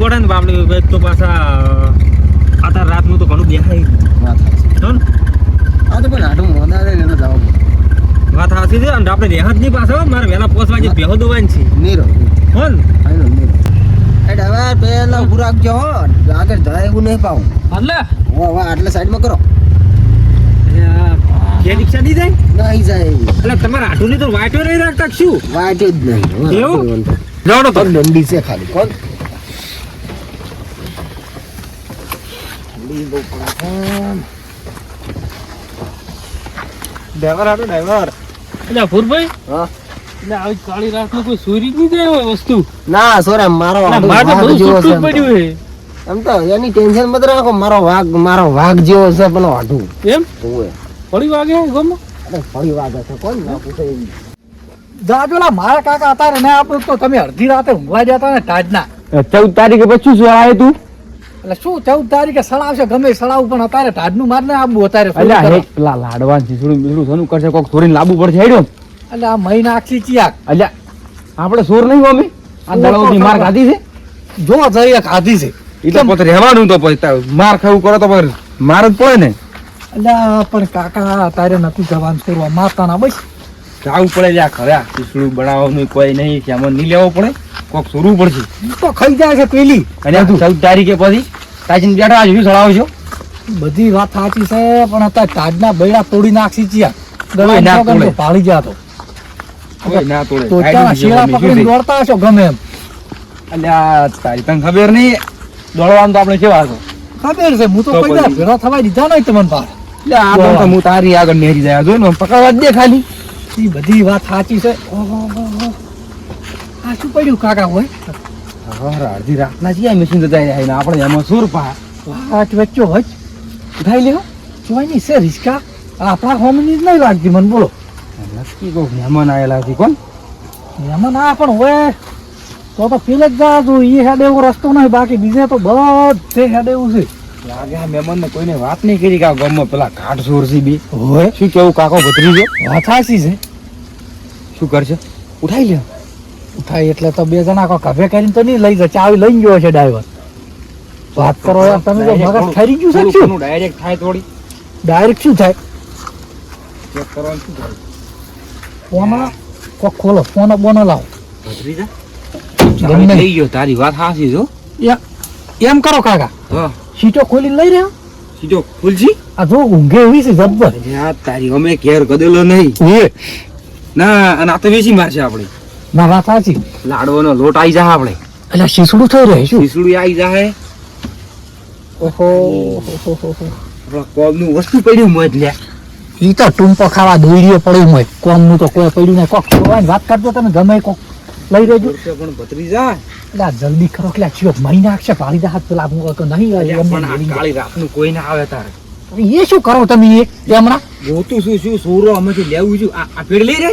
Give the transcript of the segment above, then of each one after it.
પડે ને આપણે તો પાછા આતા રાતનું તો ઘણું બેહાય વાત સાચી. તો ને આ તો પણ આટલું મોડા રે એને જવા વાત સાચી છે અને આપણે રહેત નહીં પાછા મારે વહેલા પહોંચવા જે બેહો દોવાની છે નીરો હો ને આનો નીરો એ હવે પેલા ઉભું રાખજો હો આગળ જાય એવું નહીં પાવું એટલે વાહ આટલે સાઈડમાં કરો જે રિક્ષા નહીં જાય નહીં જાય એટલે તમારે આટુની તો વાટો નહીં રાખતા કે શું વાટે જ નહીં એવું? જાઓ તો દંડી છે ખાલી કોણ દંડી બહુ પડે ડ્રાઈવર આટો ડ્રાઈવર એટલે ભૂરભાઈ હા એટલે આવી કાળી રાતનું કોઈ ચોરી જ નહીં જાય હોય વસ્તુ ના સોરે મારો મારે તો બધું જેવો છૂટું છે જ પડ્યું એમ તો એની ટેન્શન મત રાખો મારો વાઘ જેવો છે પેલો વાઢું છે એમ ઓએ પડી વાગે ગમો અરે ફળી વાગે છે કોણ ના પૂછે જાજોલા મારા કાકા અત્યારે ના આપણું તો તમે અડધી રાતે ઊંઘવા જતા ને ટાજના 14 તારીખે પછી શું આવે તું એટલે શું 14 તારીખે સળાવશે ગમે સળાવું પણ અત્યારે ટાજનું માર ને આબુ અત્યારે અલ્યા હે પેલા લાડવાન છીસડું બીસડું સનું કરશે કોક થોડીને લાબુ પડશે હેડ્યો એટલે આ મહિના આખી ચિયાક અલ્યા આપણે સોર નહીં અમે આ દળોની માર ખાધી છે જો જઈએ ખાધી છે ઈ તો પોતે રહેવાનું તો પછી માર ખાવું કરો તો પછી માર જ પડે ને એટલે પણ કાકા અત્યારે નથી જવાનું કરવા માતાના બસ જાવું પડે લ્યા ખરા છીસડું બનાવવાનું કોઈ નહીં કે આમાં નહીં લેવો પડે કોક સોરવું પડશે તો ખાઈ જાય છે પેલી અને 14 તારીખે પછી તાજીને બેઠા આજ શું સળાવશો બધી વાત સાચી છે પણ અત્યારે ટાજના બૈડા તોડી નાખી ચિયાક કોઈ ના ગળા તોડે. પાડી જાતો કોઈ ના તોડે તો ત્યાં શેડા પકડીને દોડતા હશો ગમે એમ અલ્યા તારી તને ખબર નહીં દોડવાનું તો આપણે કેવા છો ખબર છે હું તો તો પૈસા પછી. ભેળા થવા દીધા નહીં તમને પાસે એટલે આ તો હું તારી આગળ નેરી જાય જો ને પકડવા જ દે ખાલી એ બધી વાત સાચી છે ઓહો. આ શું પડ્યું કાકા હોય અડધી રાતના છીએ મશીન જતા રહ્યા ને આપણે એમાં સુર પા વાત વચ્ચો વચ ઉઠાઈ લેવો જોવાની છે રિસ્કા આપણા હોમની જ નહીં લાગતી મને બોલો નક્કી કહું મહેમાન આવેલા છે કોણ એમાં ના પણ હોય તો પેલે જ જા જો એ હેડ એવો રસ્તો નહીં બાકી બીજે તો બધે હેડ એવું છે લાગે આ મહેમાન ને કોઈને વાત નહીં કરી કે આ ગામમાં પેલા ઘાટ સોર છે બી હોય શું કેવું કાકો ભત્રીજો વાત સાચી છે શું કરશે ઉઠાઈ લે ઉઠાઈ એટલે તો બે જણા કોઈ કભે કરીને તો નહીં લઈ જાય ચાવી લઈ ગયો છે ડ્રાઈવર વાત કરો યાર તમે તો મગજ ઠરી ગયું છે શું ડાયરેક્ટ થાય થોડી ડાયરેક્ટ શું થાય ચેક કરવાનું શું થાય ફોન કોક ખોલો ફોન બોનો લાવો ભત્રીજા ગમે. લઈ ગયો તારી વાત હાસી જો એમ કરો કાકા હા સીટો ખોલીને લઈ રહ્યા સીધો ખુલજી આ જો ઊંઘે એવી છે જબ્બર આ તારી અમે ઘેર ગદેલો નહીં ના અને આ તો વેચી મારશે આપણે ના વાત સાચી લાડવાનો લોટ આવી જા આપણે એટલે શીસડું થઈ રહે શું ખીસડું આવી જાય ઓહો આપણા કોમનું વસ્તુ પડ્યું મોજ લે ઈ તો ટૂંપો ખાવા દોડીએ પડ્યું હોય કોમનું તો કોઈ પડ્યું નહીં કોક ખોવાઈને વાત કરજો તમે ગમે કોક લઈ રહેજો પણ ભત્રીજા એટલે આ જલ્દી કરો એટલે ચિયો મહિના આખશે પાડી દે હાથ પેલા હું તો નહીં પણ આ કાળી રાતનું કોઈ ના આવે તારે એ શું કરો તમે એ હમણાં જોતું શું સોરો અમેથી લેવું છું આ પેડ લઈ રહે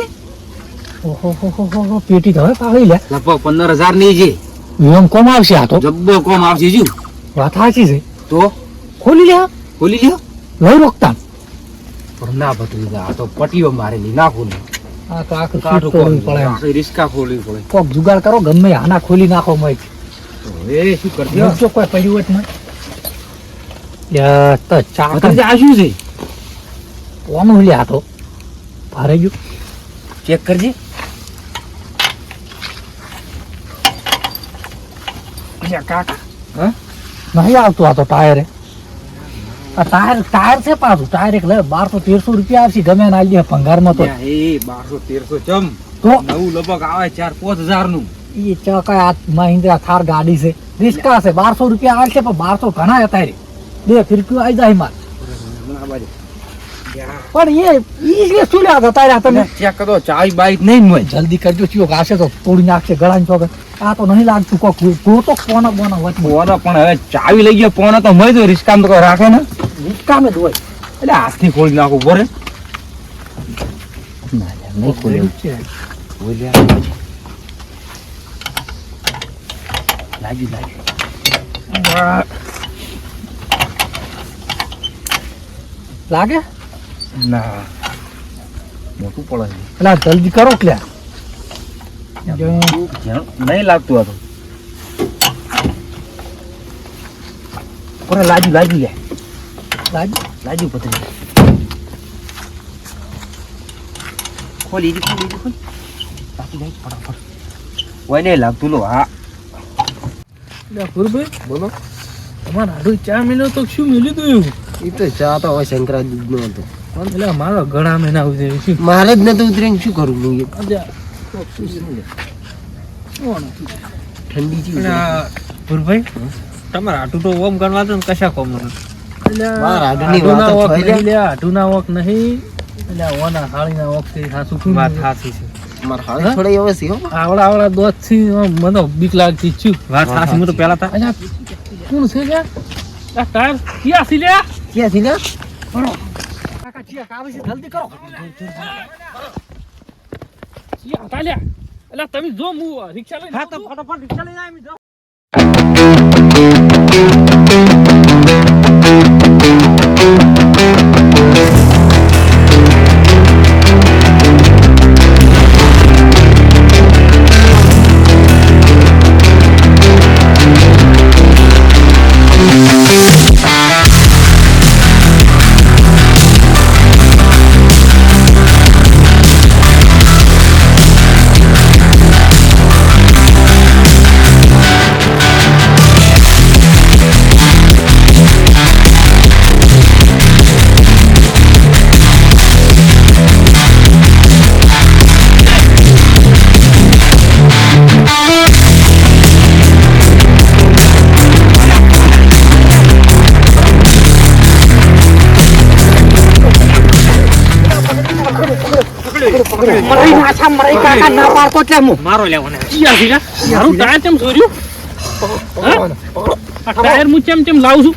ઓહો પેટી તો હવે પાડી લે લગભગ 15,000 ની છે એમ કોમ આવશે આ તો જબ્બો કોમ આવશે જો વાત સાચી છે તો ખોલી લે ખોલી લ્યો લઈ રોકતા પણ ના ભત્રીજા આ તો પટીઓ મારેલી ના ખોલી આ તો આખું કાઢું શૂટ કરવું પડે પડે એમ. આખી રિસ્કા ખોલવી પડે કોક જુગાડ કરો ગમે આના ખોલી નાખો મય હવે શું કરજો જો કોઈ પડ્યું હોય તો મય યા તો ચા ભત્રીજા આ શું છે કોનું લ્યા તો ભારે ગયું ચેક કરજે કાકા હા નહીં આવતું આ તો ટાયરે આ ટાયર છે પાછું ટાયર એક લે 1200-1300 રૂપિયા આવશે ગમે ના લે ભંગારમાં તો એ 1200-1300 ચમ તો નવું લગભગ આવે 4-5,000 નું એ ચકાય આ મહિન્દ્રા થાર ગાડી છે રિસ્કા છે 1200 રૂપિયા આવશે પણ 1200 ઘણા હતા રે બે ફિરકીઓ આવી જાય માર પણ એ શું લ્યા હતા તારે તમે ચેક કરો ચાવી બાઈક નહીં મોય જલ્દી કરજો ચિયો ગાશે તો તોડી નાખશે ગળાની ચોગર આ તો નહીં લાગતું કોક ગોતો કોનો બોનો વચમાં પોનો પણ હવે ચાવી લઈ ગયો પોનો તો મય તો રિસ્કામ તો કોઈ રાખે ને રિસ્કામે જ હોય એટલે હાથથી ખોલી નાખવું પડે ના યાર નહીં ખોલ્યું છે બોલ્યા લાગ્યું લાગે ના મોટું પડે એટલે આ જલ્દી કરો ક્યાં નહીં લાગતું હતું ઓરે લાજુ લે લાજુ પતરી ખોલી બાકી જાય ફટાફટ ઓય ને લાગતું લો હા ફુરભાઈ બોલો તમારા આડું 4 મહિના તો શું મેલ્યું તું એવું એ તો ચા તો હવે શંકરા દૂધ નો હતો એટલે મારો ઘણા મહિના ઉતરે છે મારે જ નતું ઉતરીને શું કરું હું ઠંડી ચીજ ભુરભાઈ તમારા આટું તો ઓમ ગણવા તો કશા કોમ નથી મારા આડુની વાત જ થઈ જાય. આટુના વોક નહીં એટલે ઓના હાળીના વોક થી હાસુ શું વાત સાચી છે મારા હાથ છોડે હવે છે હો આવડા દોત થી મને બીક લાગતી છું વાત સાચી હું તો પહેલા તા અલ્યા કોણ છે લ્યા આ ટાયર ક્યાં છે લ્યા ક્યાં થી ને કાકા ચિયા કાવે છે જલ્દી કરો ચિયા હટા લ્યા એટલે તમે જો હું રિક્ષા લઈને હા તો ફટાફટ રિક્ષા લઈને આવી જાઓ મારો લેવાનો મારું ટાયર કેમ ચોર્યું આ ટાયર હું ચેમ લાવું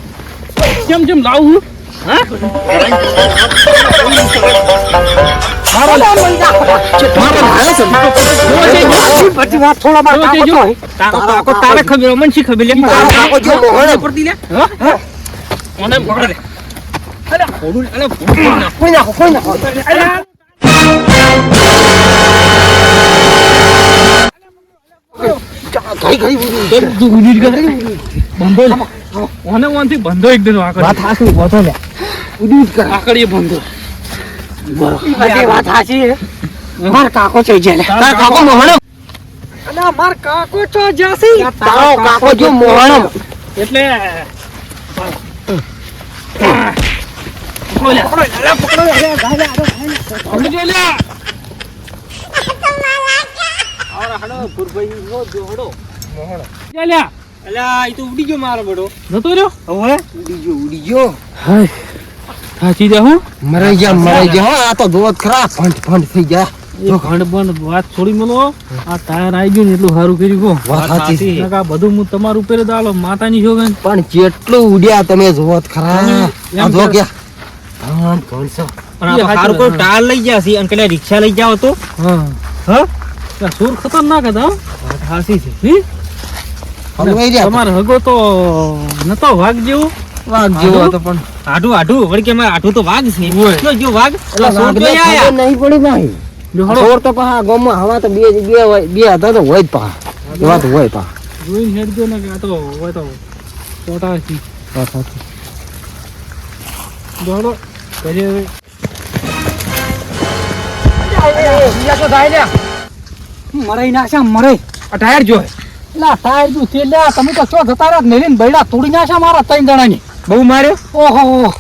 છું ચેમ લાવું છું હા તારે ખબર મને શી ખબર લે પડતી લે મને પકડ લે અરે ફોડું અરે કોઈ નાખો બંધો એકદમ આકડી બંધો વાત સાચી માર કાકો છે જેલે તાર કાકો મોહણો અલા માર કાકો છો જાસી તારો કાકો જો મોહણો એટલે ઉડી ગયો મારો બડો નતો રહ્યો હવે ઉડી ગયો હાય સાચી જા હું મરાઈ ગયા હો આ તો દોત ખરા ફંટ થઈ ગયા જો ખંડ બંધ વાત છોડી મલો આ ટાયર આવી ગયું ને એટલું સારું કર્યું કો વાત સાચી આ બધું હું તમારું ઉપર જ આલો માતાની જોગન પણ જેટલું ઉડ્યા તમે જોત ખરા આ જો ગયા હા કોણસો પણ આ હારું કોઈ ટાર લઈ ગયા છે અને પેલા રિક્ષા લઈ જાવ તો હા હા સુર ખતરનાક હતા હો. વાત સાચી છે હલવાઈ રહ્યા તમારો હગો તો નતો વાઘ જેવો વાઘ જેવો હતો પણ આઢું વળી કે મારે આઢું તો વાઘ છે જો વાઘ એટલે સોર તો આયા નહીં પડી નહીં જો હળો ચોર તો પા ગામમાં હવા તો બે હતા તો હોય જ પા એવા તો હોય પા જોઈને હેડજો ને કે આ તો હોય તો ચોટા છે વાત સાચી જોડો કરીએ હવે. મરાઈ નાખ્યા મરાઈ આ ટાયર જો લા ટાયર જો તે લ્યા તમે તો ચો જતા રહ્યા મેલીને બૈડા તોડી નાખ્યા મારા 3 જણાની બહુ માર્યો ઓહો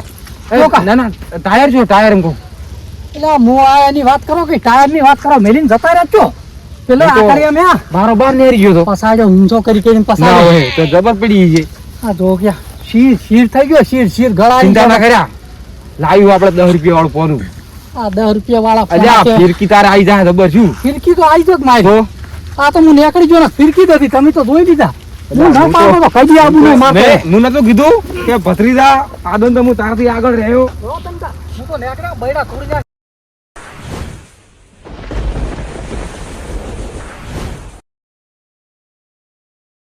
ના ટાયર જો ટાયર એમ કહું એટલે મોઆની વાત કરો કે ટાયરની વાત કરો મેલીને જતા રહ્યા છો પેલો એ તો- આકડિયા મે મારો બાર નેરી ગયો તો પસાડ્યો ઊંચો કરી ના પસાડ્યો હોય તો જબર પડી છે આ જો ગયા શીર થઈ ગયો શીર ગળાઈ ચિંતા ના કર્યા લાવ્યું આપણે 10 રૂપિયા વાળું પોનું આ 10 રૂપિયા વાળા અલ્યા ફિરકી તારે આવી જાય ખબર શું ફિરકી તો આવી જ મારી આ તો હું નીકળી ગયો ને ફિરકી જ હતી તમે તો જોઈ લીધા હું ના પાડો તો કદી આબુ નહીં મારતો હું નતો કીધું કે ભત્રીજા આદન તો હું તારથી આગળ રહ્યો હું તો નીકળ્યા બૈડા તોડી